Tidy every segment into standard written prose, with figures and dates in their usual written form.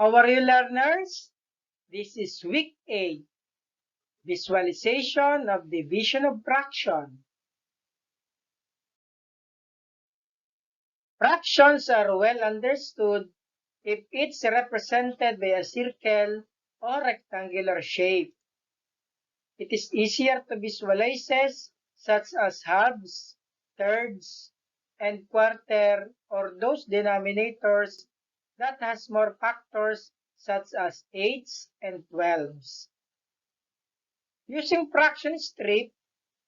How are you, learners? This is week 8, visualization of division of fraction. Fractions are well understood if it's represented by a circle or rectangular shape. It is easier to visualize such as halves, thirds, and quarter, or those denominators that has more factors such as 8s and 12s. Using fraction strip,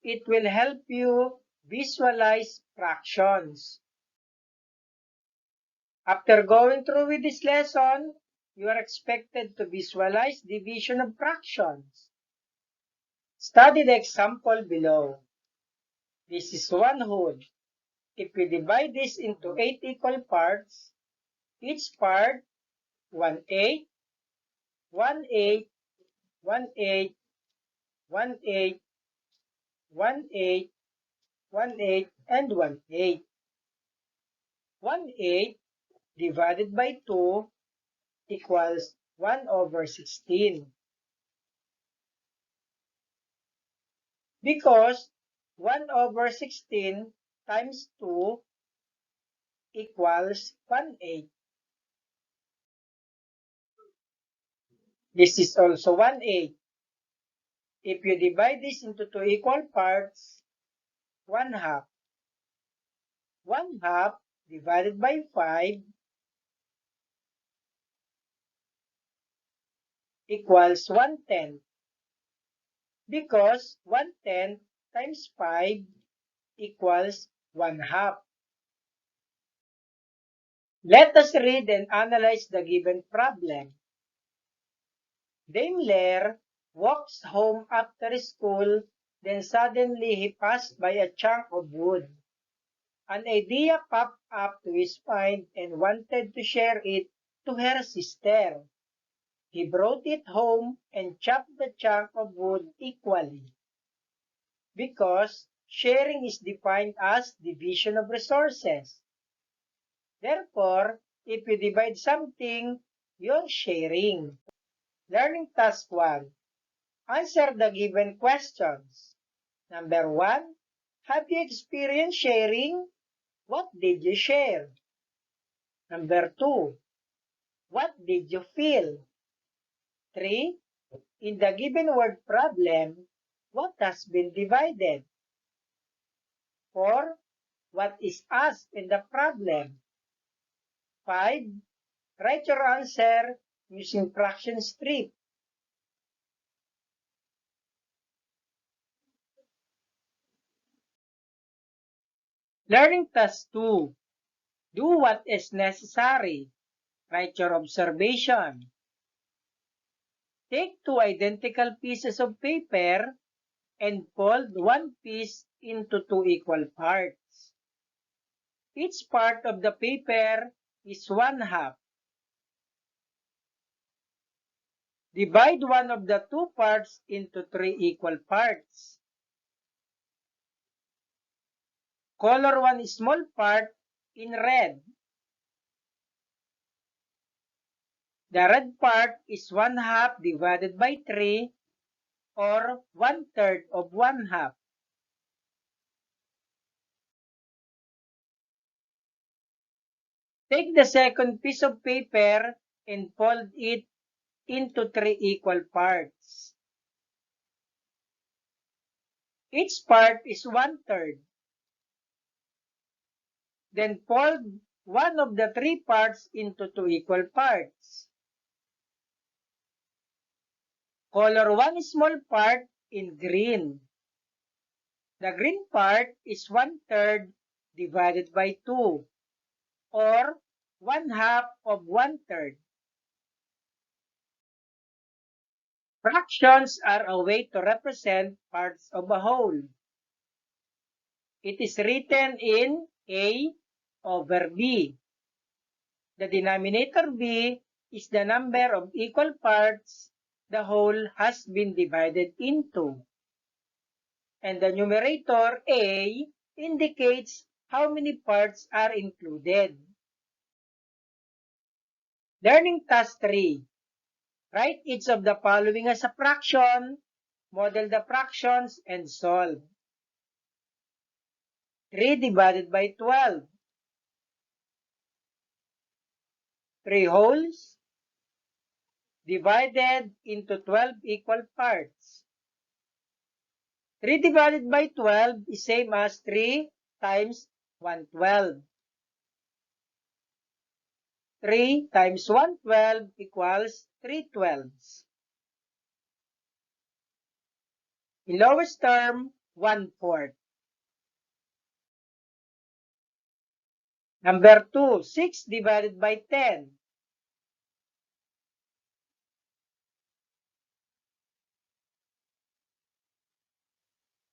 it will help you visualize fractions. After going through with this lesson, you are expected to visualize division of fractions. Study the example below. This is 1 whole. If we divide this into 8 equal parts, each part 1/8, 1/8, 1/8, 1/8, 1/8, 1/8, and 1/8. 1/8 divided by 2 equals 1/16. Because 1/16 times 2 equals 1/8. This is also 1/8. If you divide this into 2 equal parts, 1/2. 1/2 divided by 5 equals 1/10. Because 1/10 times 5 equals 1/2. Let us read and analyze the given problem. Daimler walks home after school, then suddenly he passed by a chunk of wood. An idea popped up to his mind and wanted to share it to her sister. He brought it home and chopped the chunk of wood equally. Because sharing is defined as division of resources. Therefore, if you divide something, you're sharing. Learning task 1. Answer the given questions. Number 1. Have you experienced sharing? What did you share? Number 2. What did you feel? 3. In the given word problem, what has been divided? 4. What is asked in the problem? 5. Write your answer using fraction strip. Learning task 2. Do what is necessary. Write your observation. Take 2 identical pieces of paper and fold one piece into 2 equal parts. Each part of the paper is 1/2. Divide one of the 2 parts into 3 equal parts. Color one small part in red. The red part is 1/2 divided by 3, or 1/3 of 1/2. Take the second piece of paper and fold it into 3 equal parts. Each part is 1/3. Then fold one of the 3 parts into 2 equal parts. Color one small part in green. The green part is 1/3 divided by 2, or 1/2 of 1/3. Fractions are a way to represent parts of a whole. It is written in A over B. The denominator B is the number of equal parts the whole has been divided into. And the numerator A indicates how many parts are included. Learning task 3. Write each of the following as a fraction, model the fractions, and solve. 3 divided by 12. 3 wholes divided into 12 equal parts. 3 divided by 12 is same as 3 times 112. 3 times 112 equals 3 twelves. In lowest term, 1/4. Number 2, 6 divided by 10.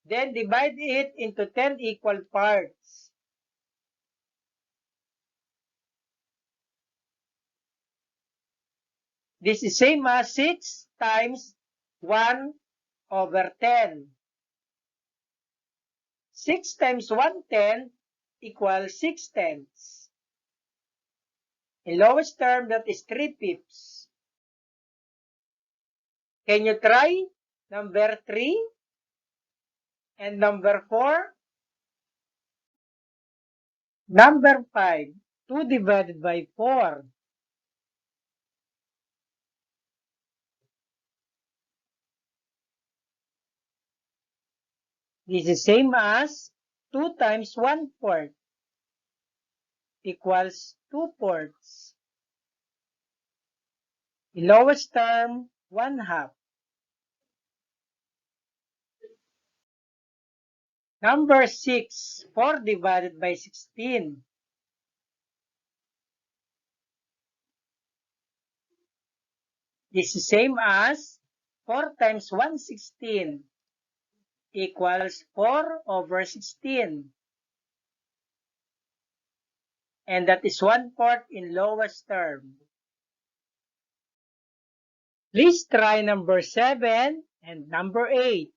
Then divide it into 10 equal parts. This is same as 6 times 1/10. 6 times 1/10 equals 6/10. In lowest term, that is 3/5. Can you try number 3 and number 4? Number 5, 2 divided by 4. This is same as 2 times 1/4 equals 2/4. In lowest term, 1/2. Number 6, 4 divided by 16. This is same as 4 times 1/16 equals 4/16. And that is 1/4 in lowest term. Please try number 7 and number 8.